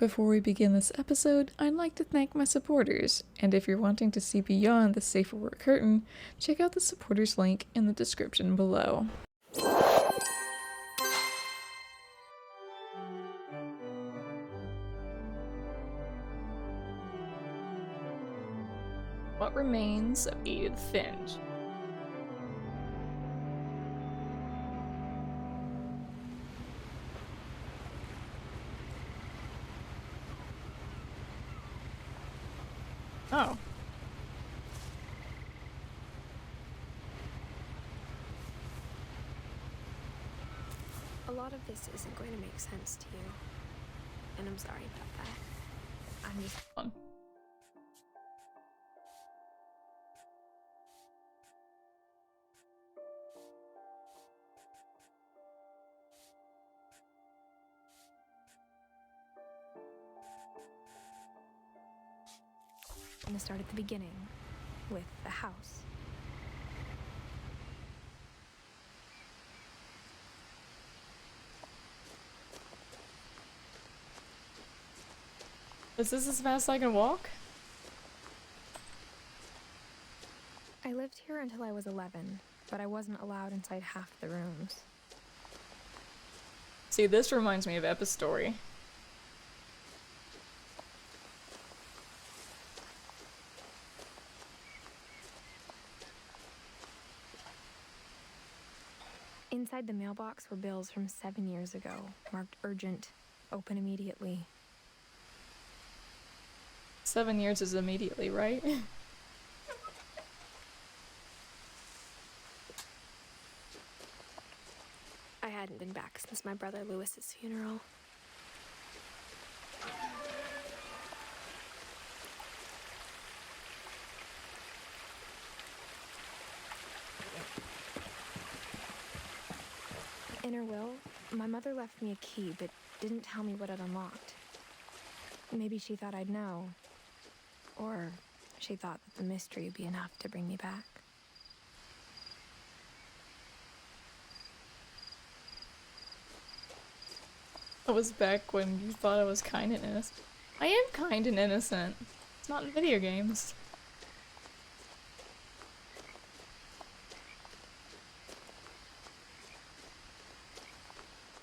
Before we begin this episode, I'd like to thank my supporters, and if you're wanting to see beyond the safe for work curtain, check out the supporters link in the description below. What remains of Edith Finch? Oh. A lot of this isn't going to make sense to you, and I'm sorry about that. I'm just Fun. going to start at the beginning, with the house. Is this as fast as I can walk? I lived here until I was 11, but I wasn't allowed inside half the rooms. See, this reminds me of Epistory. Inside the mailbox were bills from 7 years ago, marked urgent, open immediately. 7 years is immediately, right? I hadn't been back since my brother Lewis's funeral. In her will, my mother left me a key, but didn't tell me what it unlocked. Maybe she thought I'd know. Or she thought that the mystery would be enough to bring me back. That was back when you thought I was kind and innocent. I am kind and innocent. It's not in video games.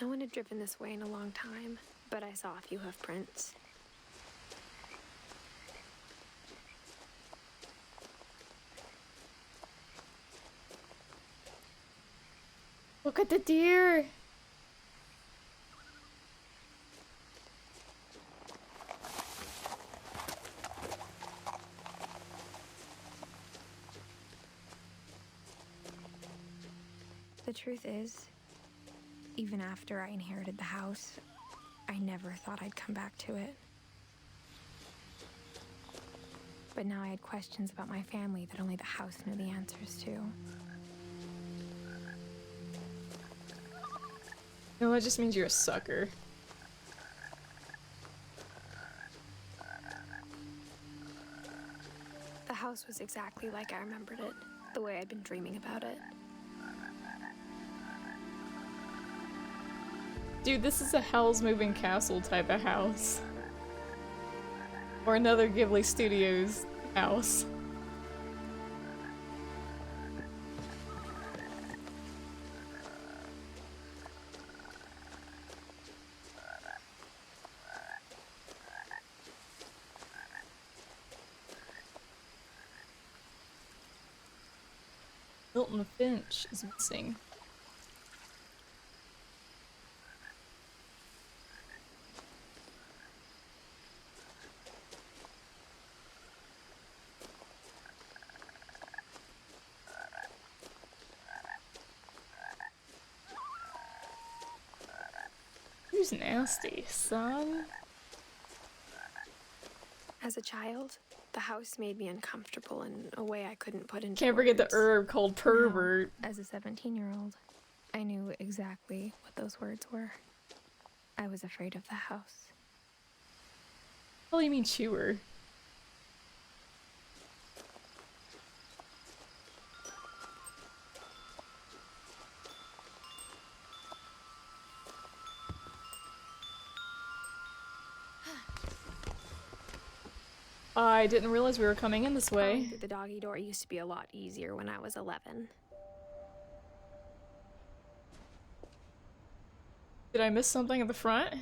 No one had driven this way in a long time, but I saw a few hoof prints. Look at the deer! The truth is, even after I inherited the house, I never thought I'd come back to it. But now I had questions about my family that only the house knew the answers to. No, that just means you're a sucker. The house was exactly like I remembered it, the way I'd been dreaming about it. Dude, this is a Howl's Moving Castle type of house. Or another Ghibli Studios house. Milton Finch is missing. Who's nasty, son? As a child, the house made me uncomfortable in a way I couldn't put into Can't forget the words. herb called pervert. Now, as a 17-year-old, I knew exactly what those words were. I was afraid of the house. What do you mean chewer? I didn't realize we were coming in this way. Crawling through the doggy door used to be a lot easier when I was 11. Did I miss something at the front?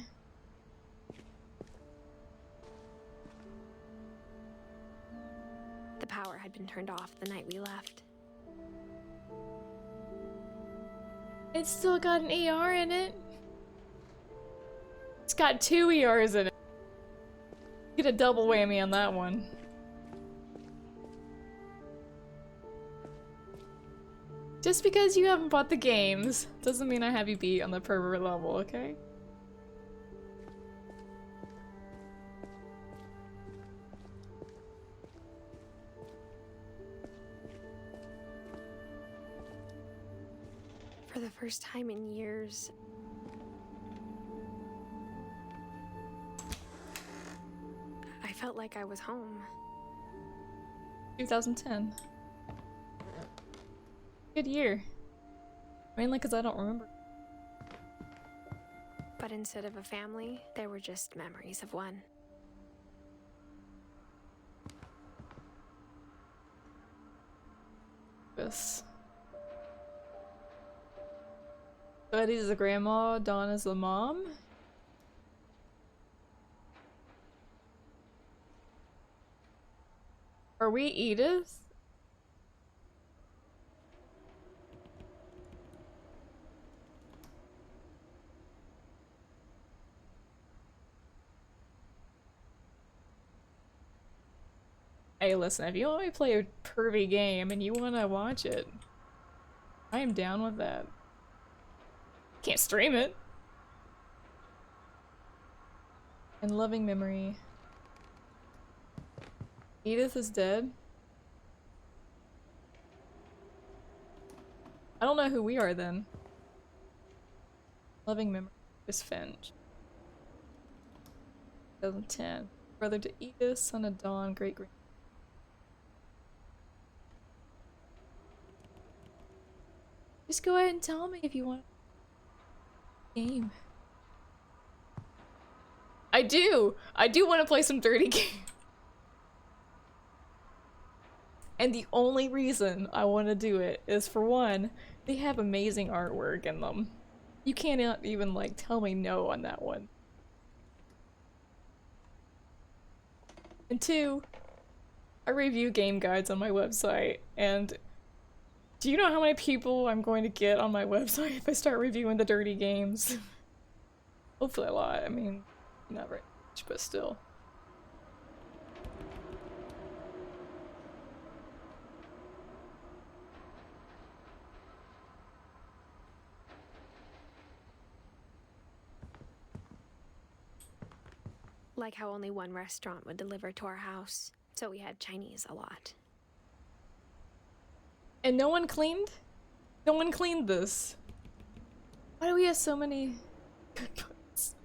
The power had been turned off the night we left. It's still got an ER in it. It's got 2 ERs in it. Get a double whammy on that one. Just because you haven't bought the games doesn't mean I have you beat on the pervert level, okay? For the first time in years, I felt like I was home. 2010. Good year. Mainly because I don't remember. But instead of a family, there were just memories of one. This. So Eddie's the grandma, Donna's the mom. Are we Edith? Hey, listen, if you want me to play a pervy game and you want to watch it, I am down with that. Can't stream it. In loving memory. Edith is dead. I don't know who we are then. Loving memory is Finch. 2010. Brother to Edith, son of Dawn, great grand. Just go ahead and tell me if you want a game. I do! I do want to play some dirty game. And the only reason I want to do it is, for one, they have amazing artwork in them. You cannot even, like, tell me no on that one. And two, I review game guides on my website, and do you know how many people I'm going to get on my website if I start reviewing the dirty games? Hopefully a lot. I mean, not very much, but still. Like how only one restaurant would deliver to our house, so we had Chinese a lot. And no one cleaned? No one cleaned this. Why do we have so many cookbooks?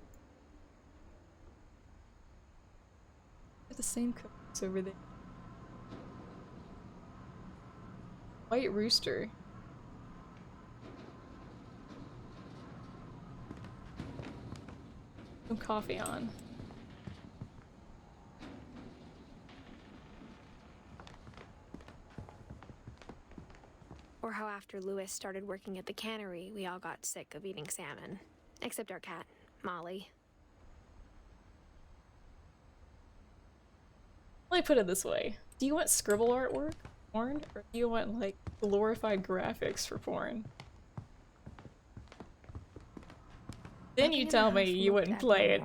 They're the same cookbooks over there. White Rooster. Some coffee on. Or how after Lewis started working at the cannery, we all got sick of eating salmon. Except our cat, Molly. Let me put it this way. Do you want scribble artwork for porn? Or do you want, like, glorified graphics for porn? Then you tell me you wouldn't play it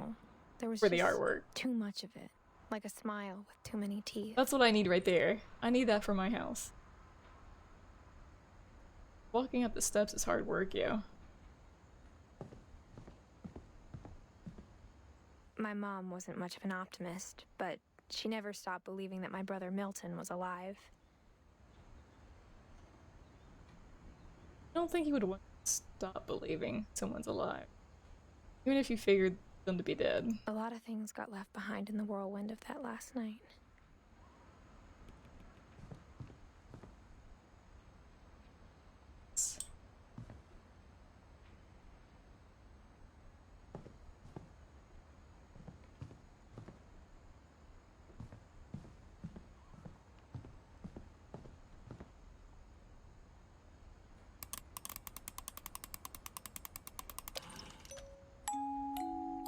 There was for the just artwork. too much of it. Like a smile with too many teeth. That's what I need right there. I need that for my house. Walking up the steps is hard work, yo. My mom wasn't much of an optimist, but she never stopped believing that my brother Milton was alive. I don't think you would want to stop believing someone's alive. Even if you figured them to be dead. A lot of things got left behind in the whirlwind of that last night.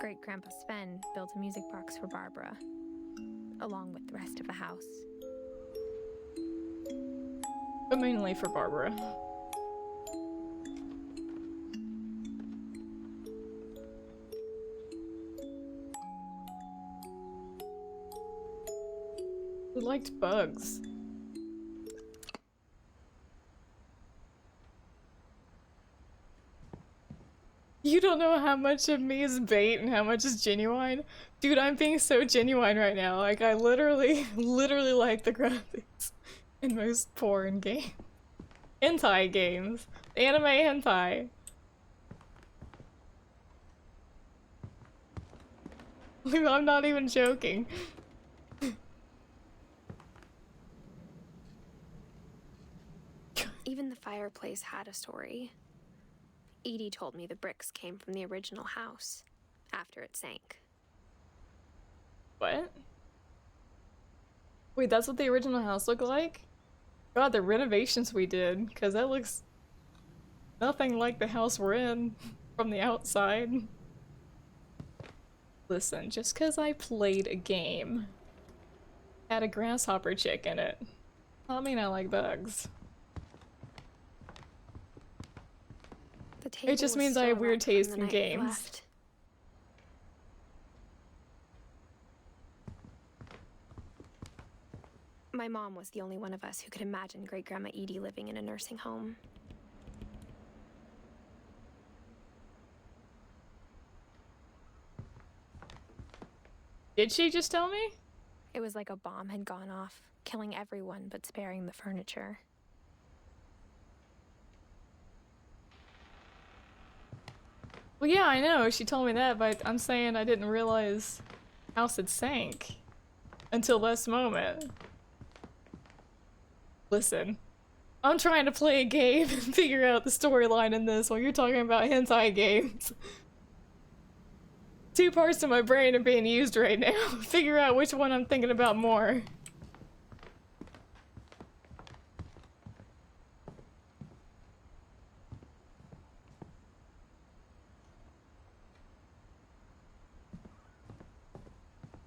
Great-Grandpa Sven built a music box for Barbara, along with the rest of the house. But mainly for Barbara. Who liked bugs? You don't know how much of me is bait and how much is genuine? Dude, I'm being so genuine right now. Like, I literally like the graphics in most porn games. Hentai games. Anime hentai. I'm not even joking. Even the fireplace had a story. Edie told me the bricks came from the original house, after it sank. What? Wait, that's what the original house looked like? God, the renovations we did, because that looks nothing like the house we're in from the outside. Listen, just because I played a game, had a grasshopper chick in it, I mean I like bugs. It just means I have weird taste in games. My mom was the only one of us who could imagine Great-Grandma Edie living in a nursing home. Did she just tell me? It was like a bomb had gone off, killing everyone but sparing the furniture. Well, yeah, I know, she told me that, but I'm saying I didn't realize the house had sank until this moment. Listen, I'm trying to play a game and figure out the storyline in this while you're talking about hentai games. Two parts of my brain are being used right now. Figure out which one I'm thinking about more.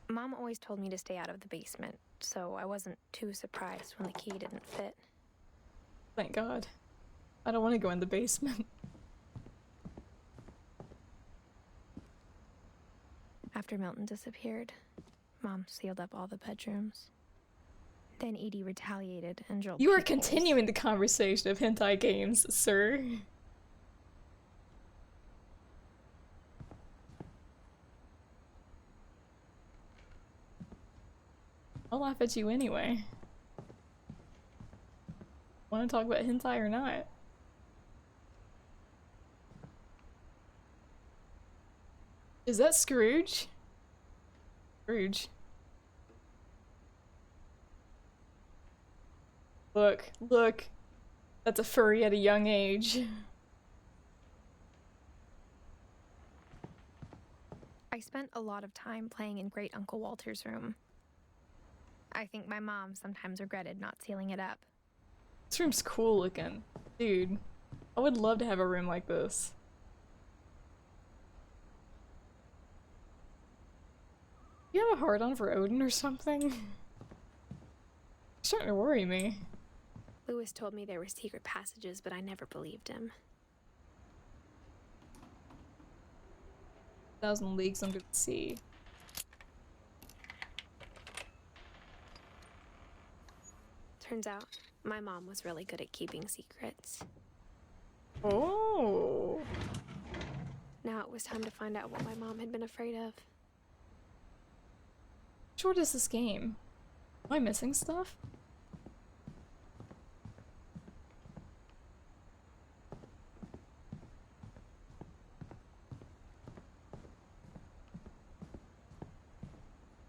Mom always told me to stay out of the basement, so I wasn't too surprised when the key didn't fit. Thank God. I don't want to go in the basement. After Milton disappeared, Mom sealed up all the bedrooms. Then Edie retaliated and drilled You are peepholes. continuing the conversation of hentai games, sir. I'll laugh at you anyway. Want to talk about hentai or not? Is that Scrooge? Scrooge. Look, look. That's a furry at a young age. I spent a lot of time playing in Great Uncle Walter's room. I think my mom sometimes regretted not sealing it up. This room's cool looking. Dude, I would love to have a room like this. You have a hard on for Odin or something? It's starting to worry me. Lewis told me there were secret passages, but I never believed him. 1,000 leagues under the sea. Turns out, my mom was really good at keeping secrets. Oh. Now it was time to find out what my mom had been afraid of. How short is this game? Am I missing stuff?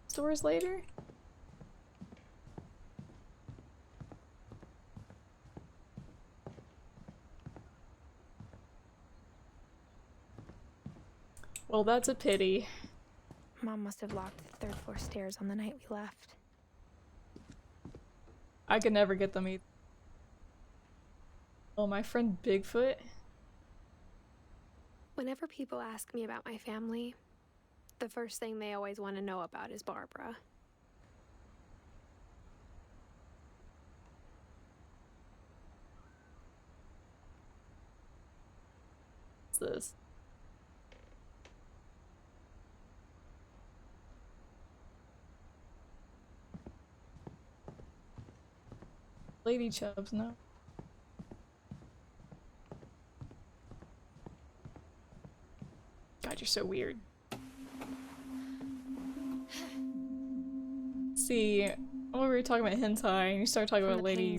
Stores later? Well, that's a pity. Mom must have locked the third floor stairs on the night we left. I could never get them either. Oh, my friend Bigfoot? Whenever people ask me about my family, The first thing they always want to know about is Barbara. What's this? Lady Chubs, no. God, you're so weird. See, we were talking about hentai, and you started talking about lady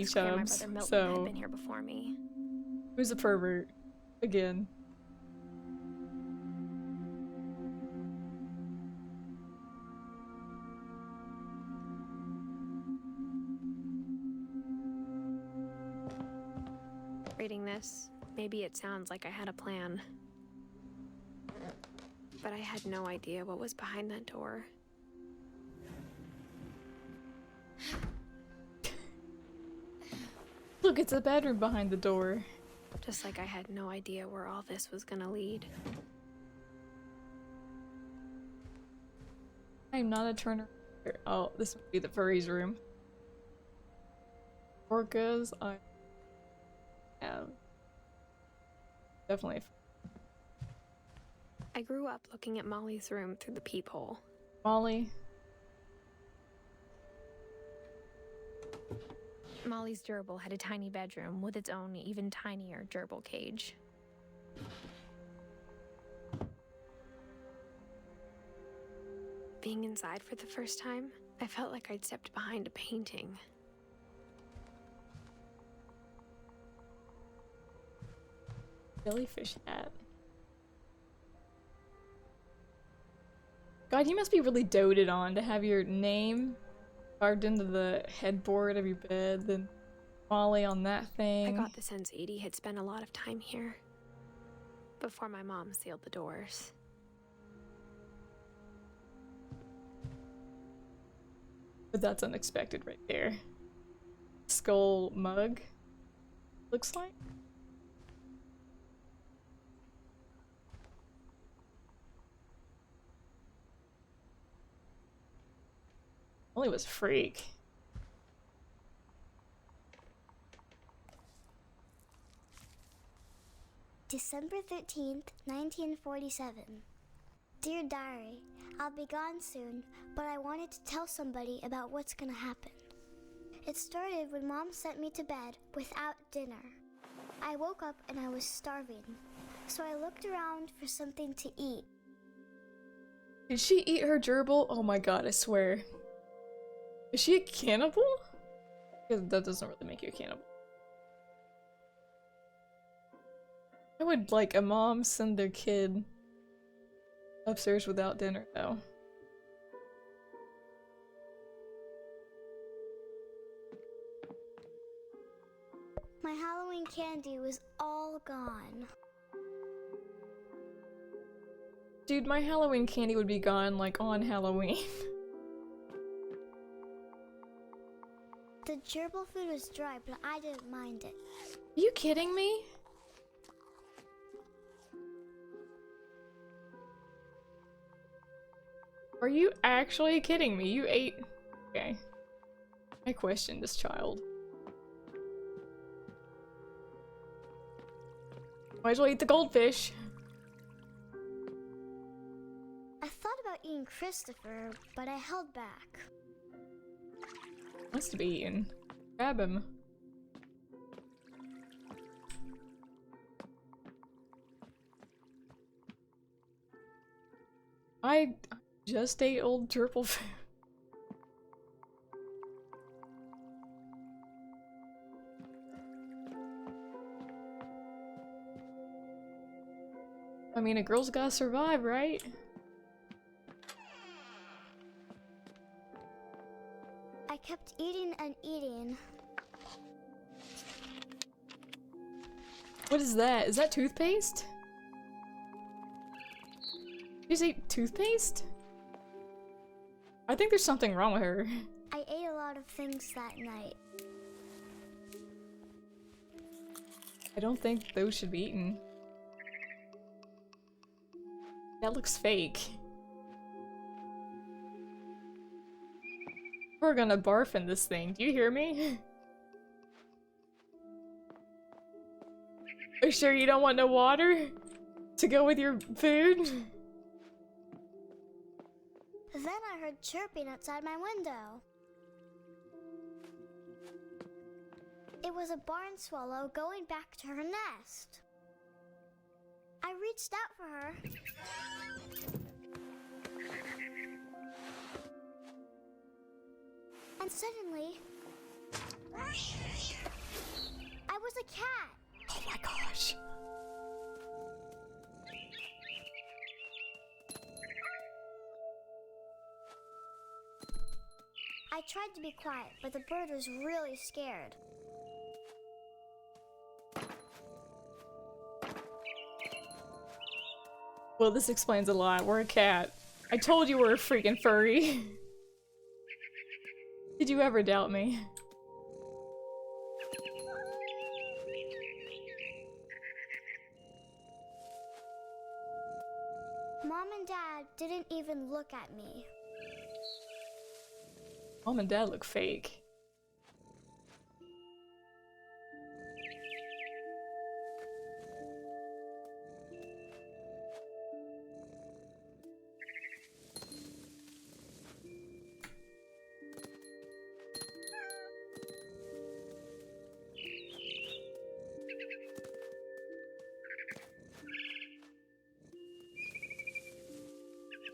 chubs. So had been here before me. Who's a pervert? Again. Reading this, maybe it sounds like I had a plan. But I had no idea what was behind that door. Look, it's a bedroom behind the door. Just like I had no idea where all this was gonna lead. I'm not a Turner. Oh, this would be the furry's room. Orcas, I have. Definitely. I grew up looking at Molly's room through the peephole. Molly. Molly's gerbil had a tiny bedroom with its own even tinier gerbil cage. Being inside for the first time, I felt like I'd stepped behind a painting. Jellyfish hat. God, you must be really doted on to have your name carved into the headboard of your bed, then Molly on that thing. I got the sense Edie had spent a lot of time here before my mom sealed the doors. But that's unexpected right there. Skull mug, looks like. Molly was a freak. December 13th, 1947. Dear Diary, I'll be gone soon, but I wanted to tell somebody about what's gonna happen. It started when Mom sent me to bed without dinner. I woke up and I was starving, so I looked around for something to eat. Did she eat her gerbil? Oh my god, I swear. Is she a cannibal? Because that doesn't really make you a cannibal. I would like a mom send their kid upstairs without dinner, though. My Halloween candy was all gone. Dude, my Halloween candy would be gone, like, on Halloween. The gerbil food was dry, but I didn't mind it. Are you kidding me? Are you actually kidding me? You ate... Okay. I question this child. Might as well eat the goldfish. I thought about eating Christopher, but I held back. Wants to be eaten. Grab him. I just ate old gerbil food. I mean, a girl's gotta survive, right? I kept eating and eating. What is that? Is that toothpaste? You just ate toothpaste? I think there's something wrong with her. I ate a lot of things that night. I don't think those should be eaten. That looks fake. We're gonna barf in this thing. Do you hear me? Are you sure you don't want no water to go with your food? Then I heard chirping outside my window. It was a barn swallow going back to her nest. I reached out for her. And suddenly, I was a cat. Oh my gosh. I tried to be quiet, but the bird was really scared. Well, this explains a lot. We're a cat. I told you we're a freaking furry. Did you ever doubt me? Mom and Dad didn't even look at me. Mom and Dad look fake.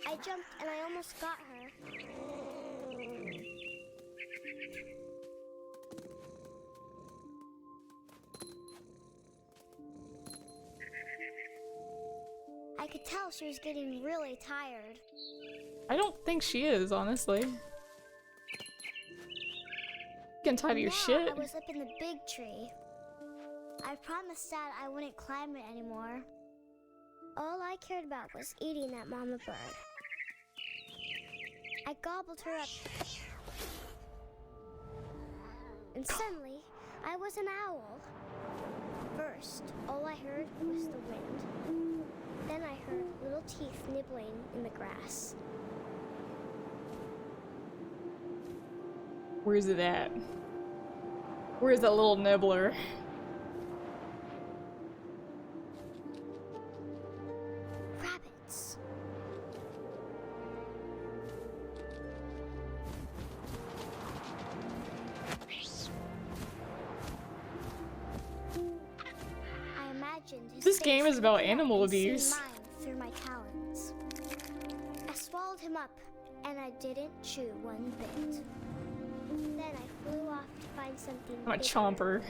I jumped and I almost got her. I could tell she was getting really tired. I don't think she is, honestly. You can tie to your Now shit. I was up in the big tree. I promised Dad I wouldn't climb it anymore. All I cared about was eating that mama bird. I gobbled her up. And suddenly, I was an owl. First, all I heard was the wind. Then I heard little teeth nibbling in the grass. Where's it at? Where's that little nibbler? Rabbits. I imagined his This face game is about looking up animal and seeing abuse. mine through my talons. I swallowed him up, and I didn't chew one bit. Then I flew off to find something I'm a bigger. chomper.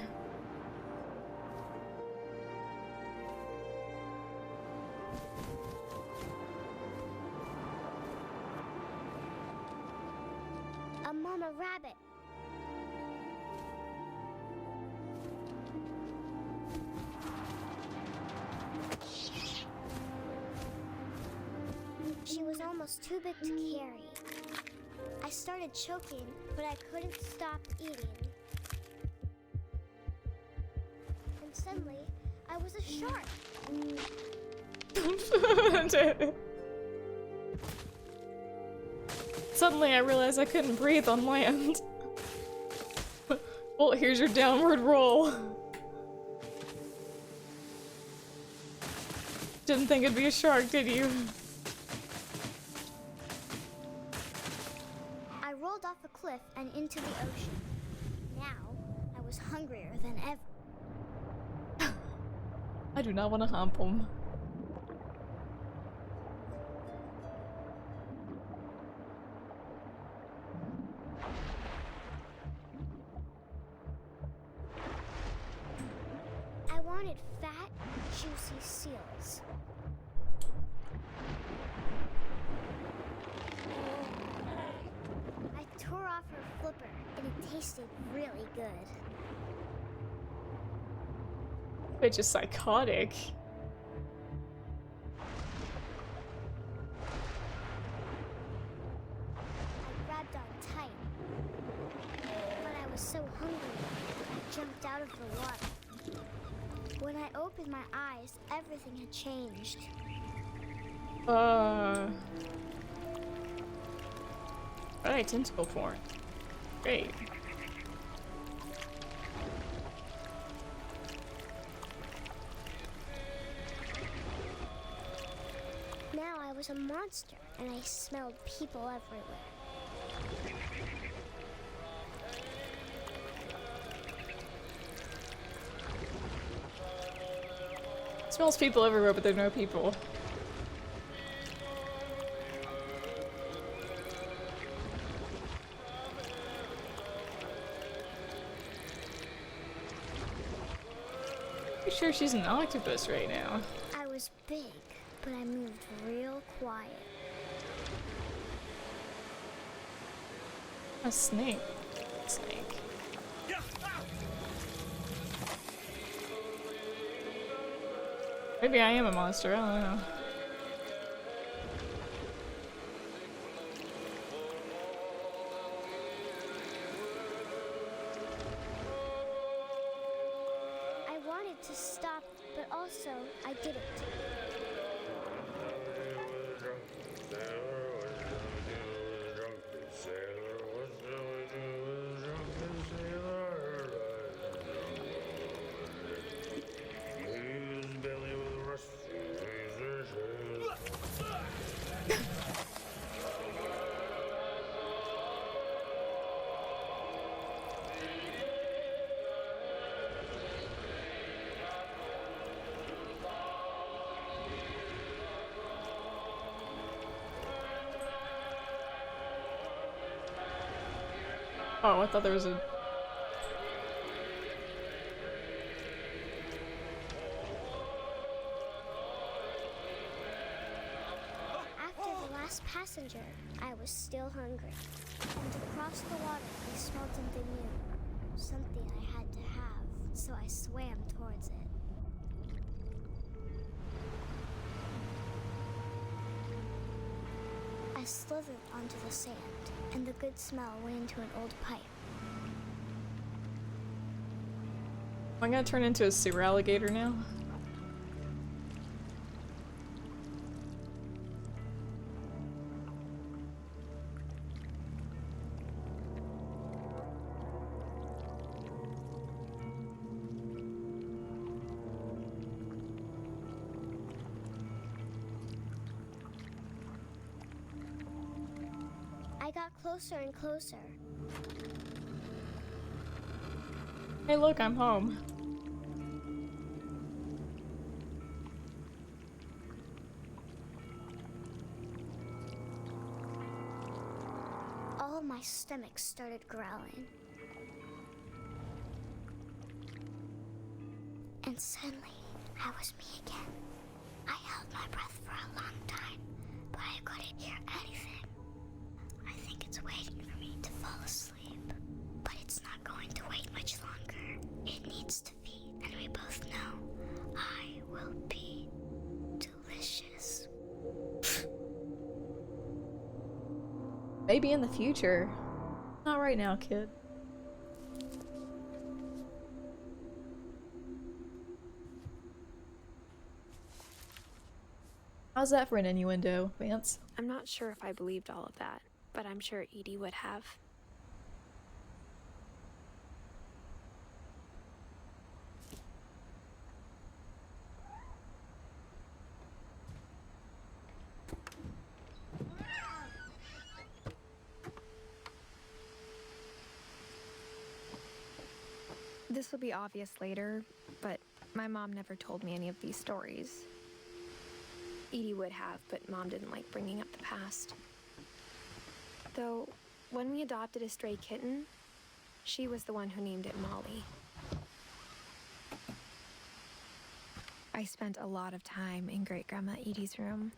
A mama rabbit. She was almost too big to carry. I started choking, but I couldn't stop eating. And suddenly, I was a shark. Suddenly I realized I couldn't breathe on land. Well, here's your downward roll. Didn't think it'd be a shark, did you? I rolled off a cliff and into the ocean. Now, I was hungrier than ever. I do not want to hump him. I wanted fat, juicy seals. I tore off her flipper, and it tasted really good. Bitch is psychotic. I grabbed on tight, but I was so hungry, I jumped out of the water. When I opened my eyes, everything had changed. Alright, tentacle porn. Great. Now I was a monster, and I smelled people everywhere. Smells people everywhere, but there are no people. I'm sure she's an octopus right now. I was big, but I moved real quiet. A snake. Snake. Maybe I am a monster, I don't know. I wanted to stop, but also I didn't. Oh, I thought there was a... After the last passenger, I was still hungry. And across the water, I smelled something new. Something I had to have, so I swam towards it. I slithered onto the sand, and the good smell went into an old pipe. Am I gonna turn into a sewer alligator now? I got closer and closer. Hey look, I'm home. All my stomach started growling. And suddenly, I was me again. I held my breath for a long time, but I couldn't hear anything. I think it's waiting for me to fall asleep, but it's not going to wait much longer. It needs to feed, and we both know I will be delicious. Maybe in the future. Not right now, kid. How's that for an innuendo, Vance? I'm not sure if I believed all of that, but I'm sure Edie would have. This will be obvious later, but my mom never told me any of these stories. Edie would have, but Mom didn't like bringing up the past. Though, when we adopted a stray kitten, she was the one who named it Molly. I spent a lot of time in Great-Grandma Edie's room.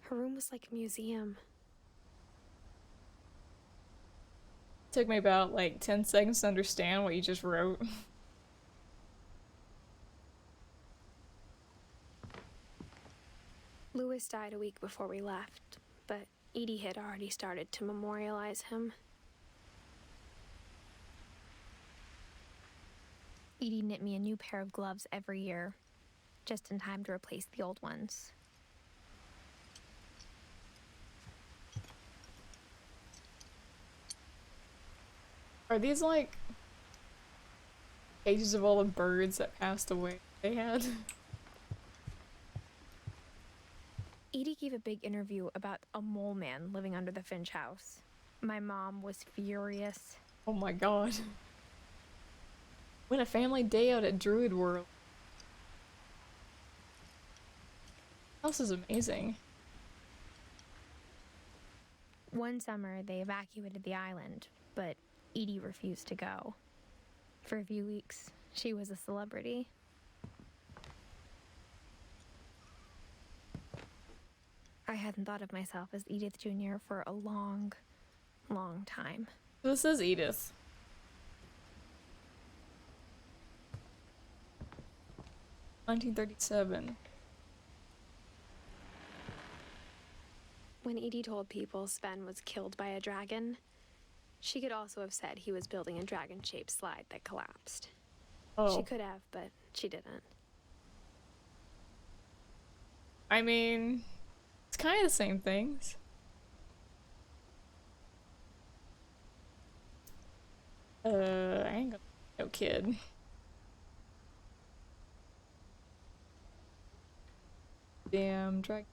Her room was like a museum. Took me about like 10 seconds to understand what you just wrote. Louis died a week before we left, but Edie had already started to memorialize him. Edie knit me a new pair of gloves every year, just in time to replace the old ones. Are these like cages of all the birds that passed away they had? Edie gave a big interview about a mole man living under the Finch house. My mom was furious. Oh my god. Went a family day out at Druid World. House is amazing. One summer, they evacuated the island, but Edie refused to go. For a few weeks, she was a celebrity. I hadn't thought of myself as Edith Jr. for a long, long time. This is Edith. (1937). When Edie told people Sven was killed by a dragon, she could also have said he was building a dragon-shaped slide that collapsed. Oh. She could have, but she didn't. I mean, it's kind of the same things. I ain't gonna no kid. Damn dragon.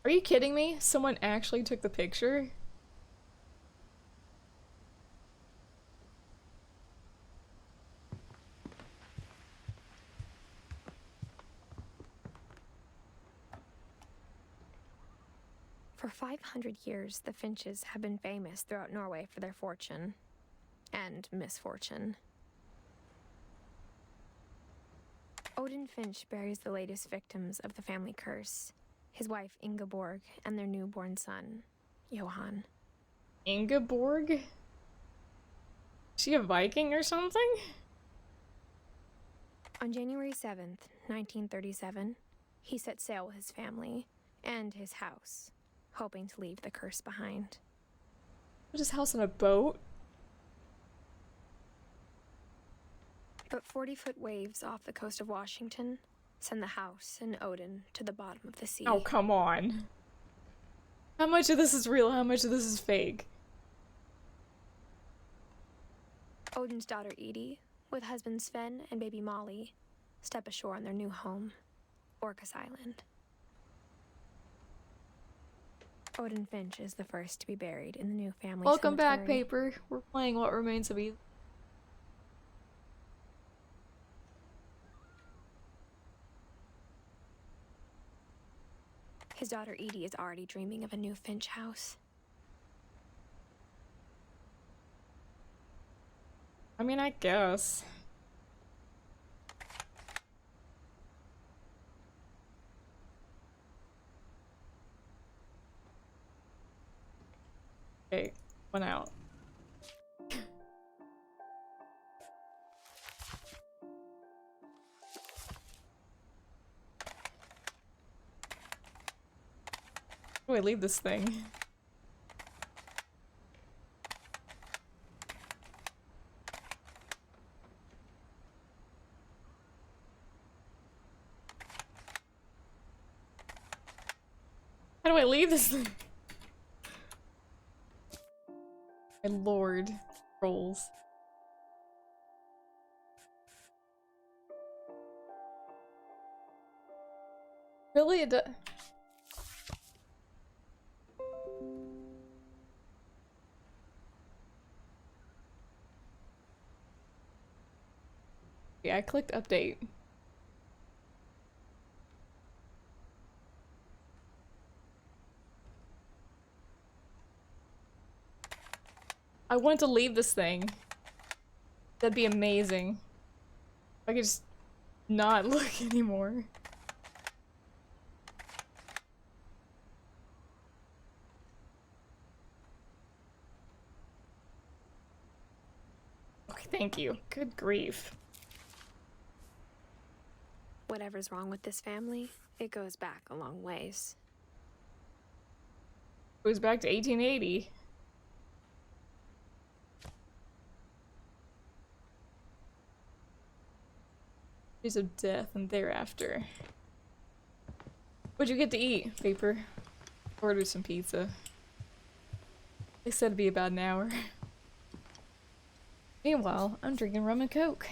Are you kidding me? Someone actually took the picture? For 500 years, the Finches have been famous throughout Norway for their fortune and misfortune. Odin Finch buries the latest victims of the family curse, his wife Ingeborg and their newborn son, Johan. Ingeborg? Is she a Viking or something? On January 7th, 1937, he set sail with his family and his house, hoping to leave the curse behind. Put his house on a boat? But 40-foot waves off the coast of Washington send the house and Odin to the bottom of the sea. Oh, come on. How much of this is real? How much of this is fake? Odin's daughter Edie, with husband Sven and baby Molly, step ashore on their new home, Orcas Island. Odin Finch is the first to be buried in the new family Welcome back, cemetery. Paper. We're playing What Remains of Edith. His daughter Edie is already dreaming of a new Finch house. I mean, I guess. Okay, one out. How do I leave this thing? How do I leave this thing? My lord. Trolls. Really? Yeah, I clicked update. I want to leave this thing. That'd be amazing. If I could just not look anymore. Okay, thank you. Good grief. Whatever's wrong with this family, it goes back a long ways. Goes back to 1880. Days of death and thereafter. What'd you get to eat, Vapor? Order some pizza. They said it'd be about an hour. Meanwhile, I'm drinking rum and coke.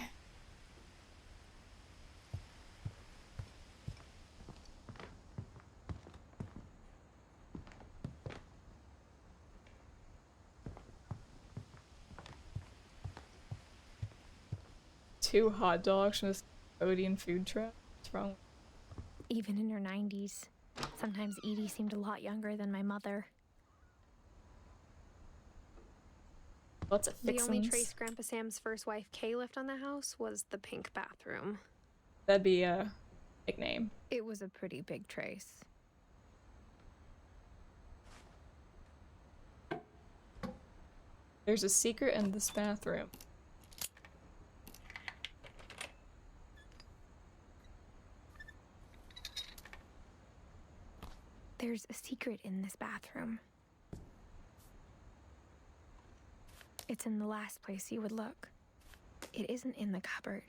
Two hot dogs from this Cambodian food truck. What's wrong? Even in her 90s, sometimes Edie seemed a lot younger than my mother. Lots of The only fixins. trace Grandpa Sam's first wife Kay left on the house was the pink bathroom. That'd be a nickname. It was a pretty big trace. There's a secret in this bathroom. There's a secret in this bathroom. It's in the last place you would look. It isn't in the cupboard.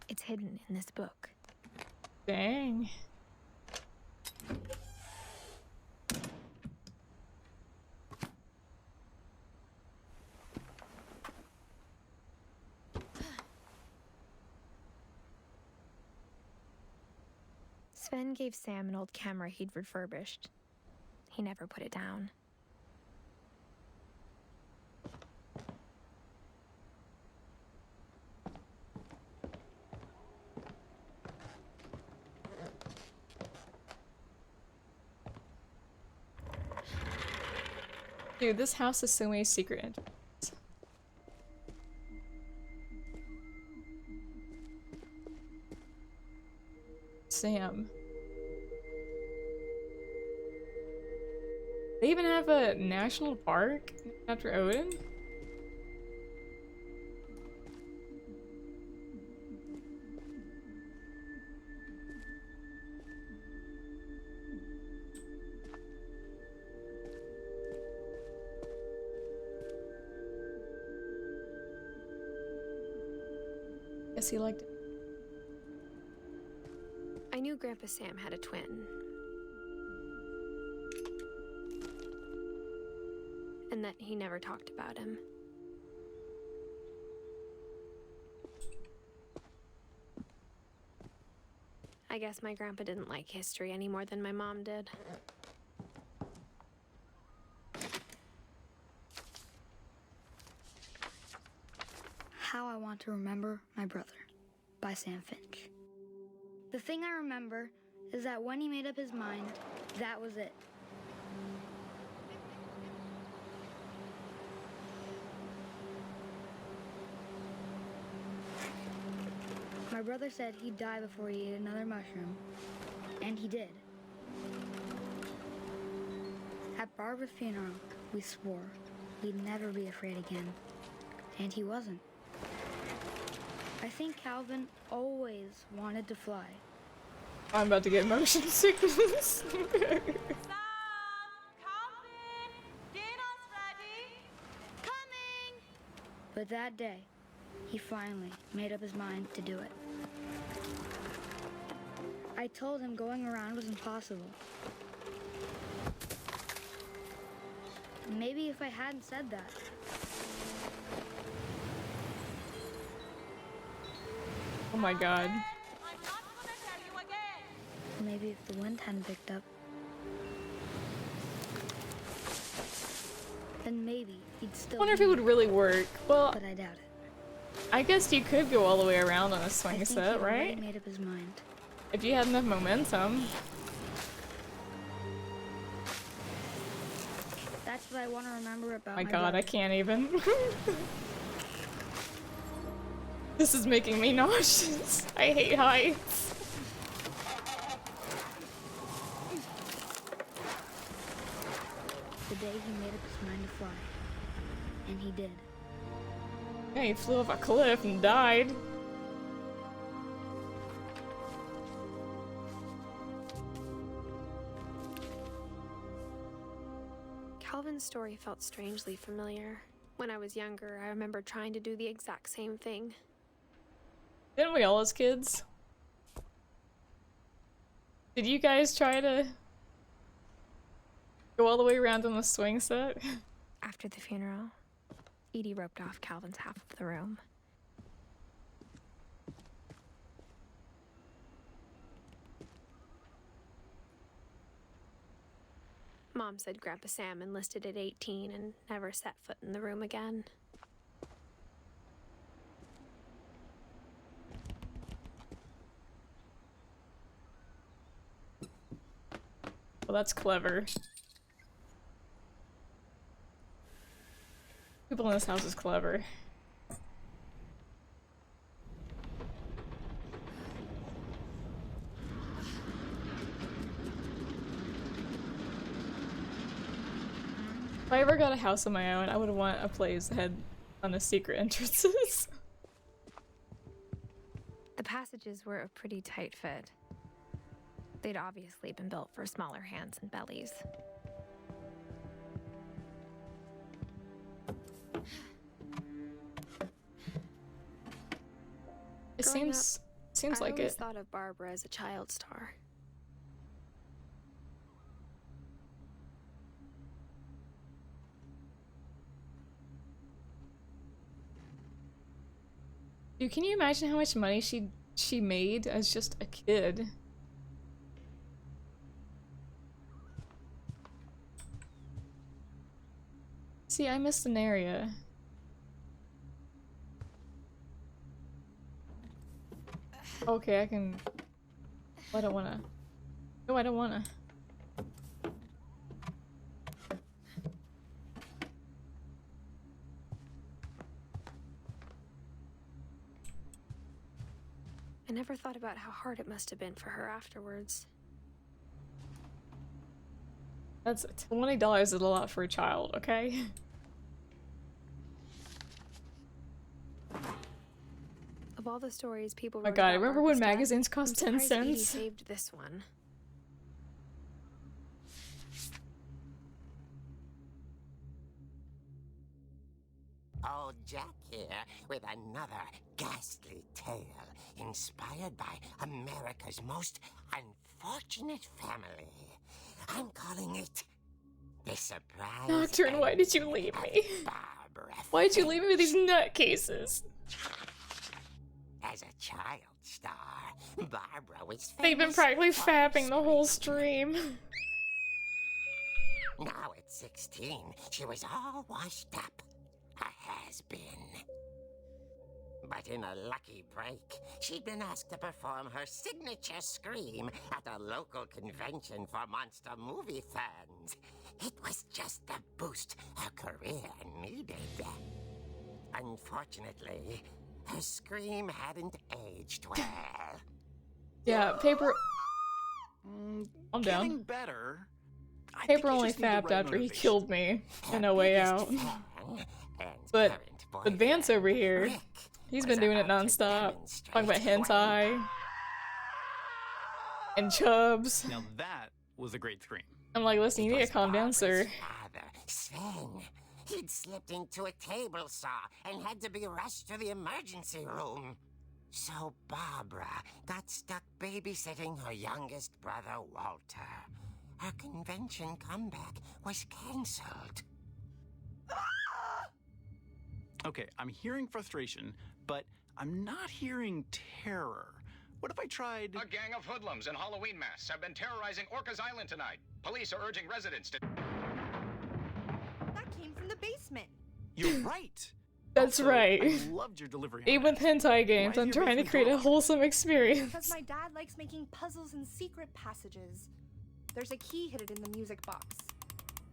It's hidden in this book. Dang. Sven gave Sam an old camera he'd refurbished. He never put it down. Dude, this house has so many secret entrances. Sam. They even have a national park after Odin? Guess he liked it. I knew Grandpa Sam had a twin. And that he never talked about him. I guess my grandpa didn't like history any more than my mom did. How I Want to Remember My Brother by Sam Finch. The thing I remember is that when he made up his mind, that was it. My brother said he'd die before he ate another mushroom, and he did. At Barbara's funeral, we swore we'd never be afraid again, and he wasn't. I think Calvin always wanted to fly. I'm about to get motion sickness. Sam, Calvin, dinner's ready. Coming! But that day, he finally made up his mind to do it. I told him going around was impossible. Maybe if I hadn't said that. Oh my god. I'm not gonna tell you again. Maybe if the wind hadn't picked up. Then maybe he'd I still wonder if be it would really work. Well, but I doubt it. I guess you could go all the way around on a I swing think set, he'd already right? made up his mind. If you had enough momentum. That's what I want to remember about My my god, I brother. can't even. This is making me nauseous. I hate heights. The day he made up his mind to fly. And he did. Yeah, he flew off a cliff and died. Calvin's story felt strangely familiar. When I was younger, I remember trying to do the exact same thing. Didn't we all as kids? Did you guys try to Go all the way around on the swing set. After the funeral, Edie roped off Calvin's half of the room. Mom said Grandpa Sam enlisted at 18 and never set foot in the room again. Well, that's clever. People in this house is clever. If I ever got a house of my own, I would want a place that had on the secret entrances. The passages were a pretty tight fit. They'd obviously been built for smaller hands and bellies. It Growing seems I like always it. thought of Barbara as a child star. Dude, can you imagine how much money she made as just a kid? See, I missed an area. Okay, I can... I don't wanna... No, I don't wanna. I never thought about how hard it must have been for her afterwards. That's $20 is a lot for a child, okay? Of all the stories people Oh my wrote god, about remember Barbara's when death, magazines I'm cost 10 surprised Edie cents? saved this one. Old Jack here with another ghastly tale inspired by America's most unfortunate family. I'm calling it The Surprise Nocturne, why End did you leave of me? Barbara Why'd you leave me with these Finch. nutcases? As a child star, Barbara was They've been famous practically for her fapping the whole screen. stream. Now at 16, she was all washed up. A has-been. But in a lucky break, she'd been asked to perform her signature scream at a local convention for monster movie fans. It was just the boost her career needed. Unfortunately, her scream hadn't aged well. Yeah, paper. I'm Getting down. better. I think Paper you only just need the fapped right after he motivation. killed me Her in No Way biggest Out. fan and But current Advance boyfriend, over here, Rick, he's was been doing it about to nonstop. demonstrate Talking about when hentai and chubs. Now that was a great scream. I'm like, listen, you It need to was calm down, Barbara's sir. father, Sven. He'd slipped into a table saw and had to be rushed to the emergency room. So Barbara got stuck babysitting her youngest brother, Walter. Her convention comeback was cancelled. Okay, I'm hearing frustration, but I'm not hearing terror. What if I tried... A gang of hoodlums in Halloween masks have been terrorizing Orcas Island tonight. Police are urging residents to... That came from the basement. You're right! That's Also, right. I loved your delivery. on Even with that. hentai games, Why I'm is your trying to basement create a dark? wholesome experience. Because my dad likes making puzzles and secret passages. There's a key hidden in the music box.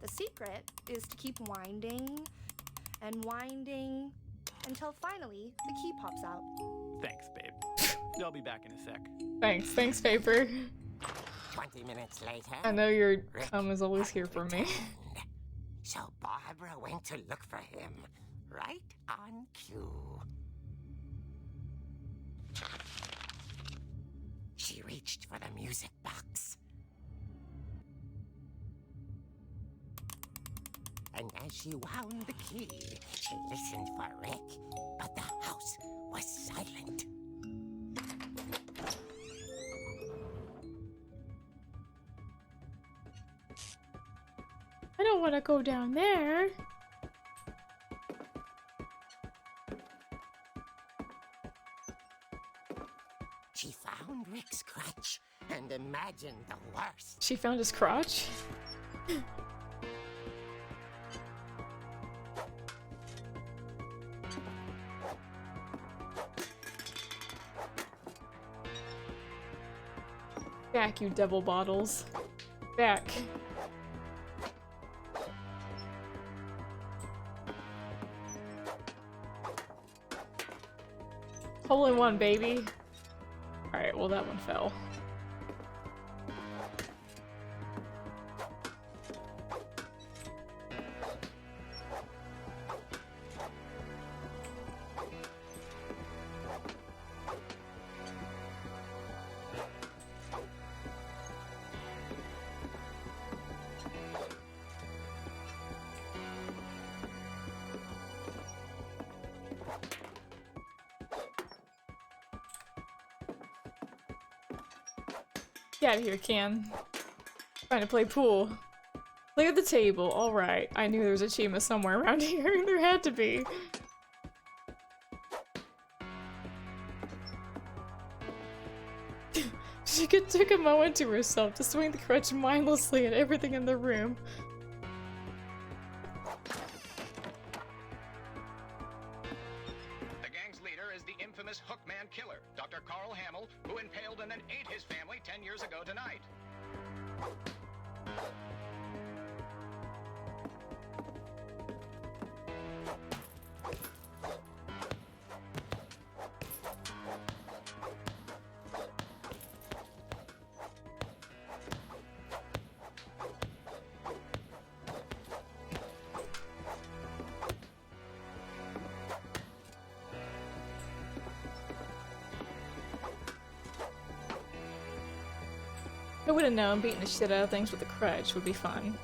The secret is to keep winding and winding until finally the key pops out. Thanks, babe. I'll be back in a sec. Thanks, Paper. 20 minutes later, I know your Rick cum is always here hadn't for me. returned. So Barbara went to look for him, right on cue. She reached for the music box. And as she wound the key, she listened for Rick, but the house was silent. don't want to go down there. She found Rick's crutch and imagined the worst. She found his crotch? Back, you devil bottles. Back. Hole in one, baby. Alright, well that one fell. Get out of here, Can. Trying to play pool. Clear the table. Alright. I knew there was a Chima somewhere around here. There had to be. She took a moment to herself to swing the crutch mindlessly at everything in the room. The gang's leader is the infamous Hookman killer, Dr. Carl Hamill, who impaled and then ate his family 10 years ago tonight. I would have known beating the shit out of things with a crutch would be fun.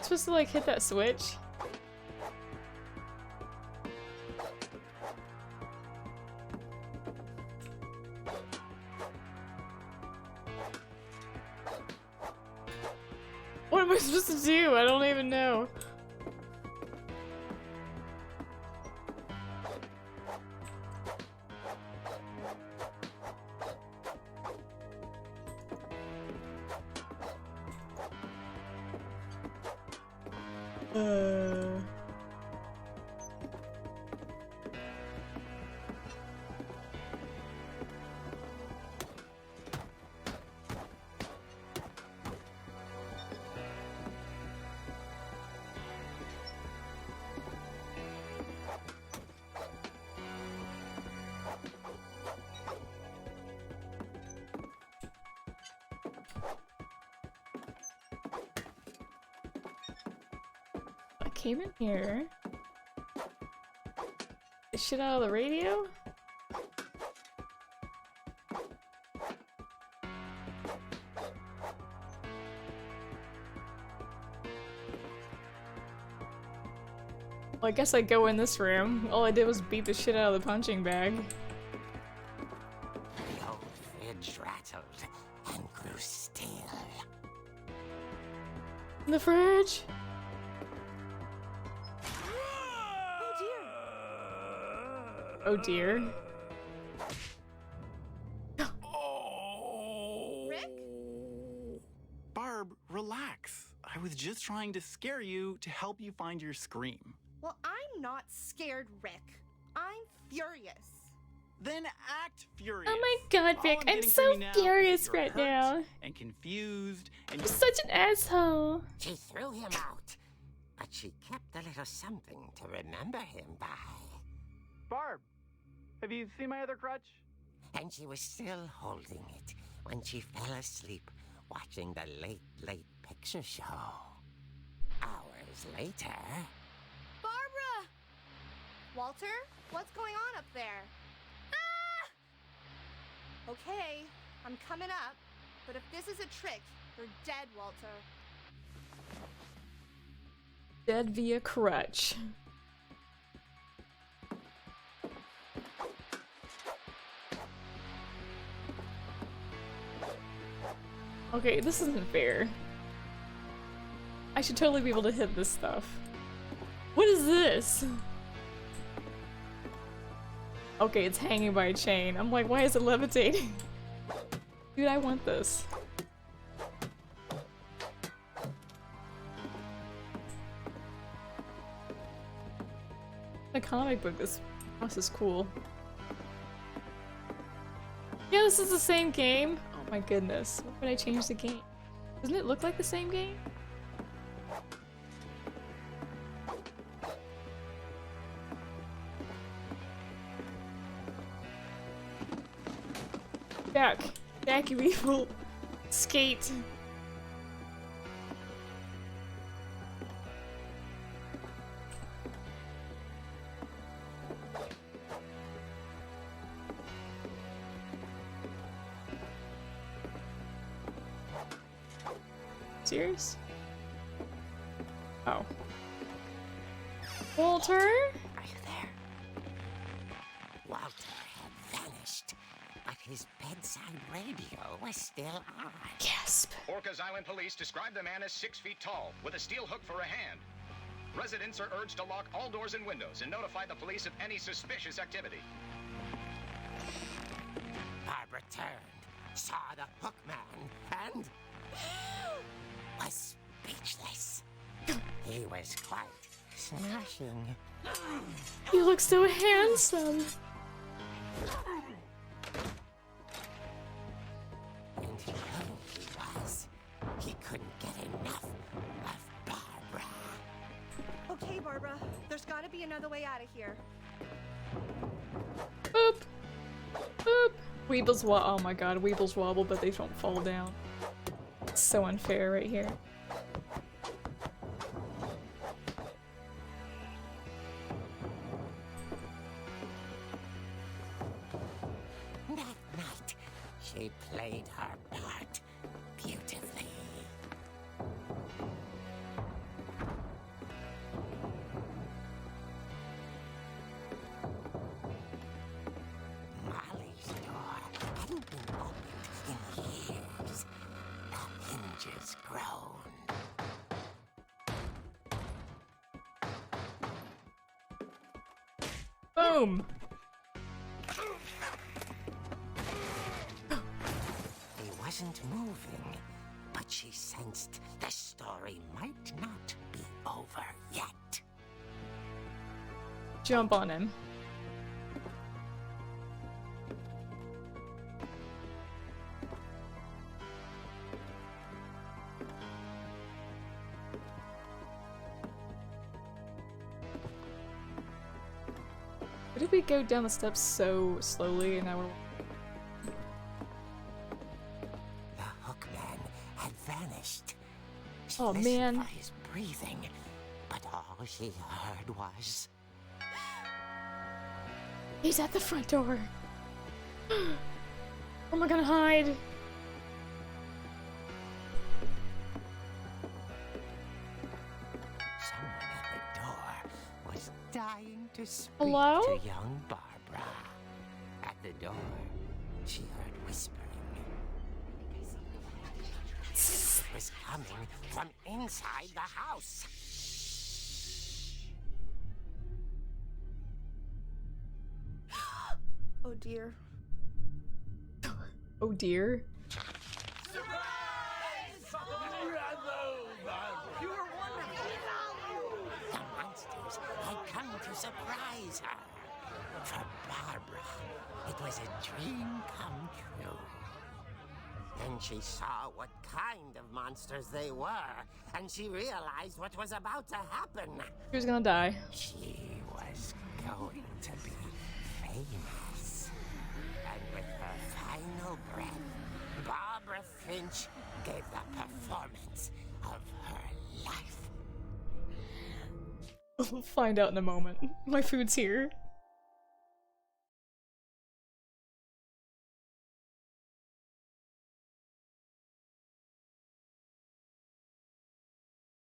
Supposed to like hit that switch? What am I supposed to do? I don't even know. Came in here. The shit out of the radio? Well, I guess I go in this room. All I did was beat the shit out of the punching bag. The old fridge rattled and grew still. In the fridge? Oh dear. Rick? Barb, relax. I was just trying to scare you to help you find your scream. Well, I'm not scared, Rick. I'm furious. Then act furious. Oh my god, All Vic, I'm getting so from you now is furious you're right hurt now. And confused and You're such an asshole. She threw him out, but she kept a little something to remember him by. Barb, have you seen my other crutch? And she was still holding it when she fell asleep watching the late picture show. Hours later... Barbara! Walter, what's going on up there? Ah! Okay, I'm coming up, but if this is a trick, you're dead, Walter. Dead via crutch. Okay, this isn't fair. I should totally be able to hit this stuff. What is this? Okay, it's hanging by a chain. I'm like, why is it levitating? Dude, I want this. The comic book, this is cool. Yeah, this is the same game. Oh my goodness. Why would I change the game? Doesn't it look like the same game? Back, you evil skate. Serious? Oh. Walter? Are you there? Walter had vanished, but his bedside radio was still on. Gasp. Orcas Island police describe the man as 6 feet tall, with a steel hook for a hand. Residents are urged to lock all doors and windows and notify the police of any suspicious activity. Barbara turned, saw the hook man, and was speechless. He was quite smashing. You look so handsome. And who he was, he couldn't get enough of Barbara. Okay, Barbara, there's gotta be another way out of here. Boop. Boop. Weebles wobble. Oh my god, Weebles wobble, but they don't fall down. It's so unfair right here. That night, she played her part beautifully. Molly's door hadn't been opened in years. The hinges groaned. Boom. He wasn't moving, but she sensed the story might not be over yet. Jump on him. Why did we go down the steps so slowly and now we're... The hookman had vanished. She Oh, listened man. for his breathing, but all she heard was He's at the front door. Where am I gonna hide? someone at the door was dying to speak Hello? to young Barbara. At the door, she heard whispering. It was coming from inside the house. Oh dear. Oh dear. The monsters had come to surprise her. For Barbara, it was a dream come true. Then she saw what kind of monsters they were, and she realized what was about to happen. She was gonna die. She was going to be famous. And with her final breath, Barbara Finch gave the performance of her life. We'll find out in a moment. My food's here.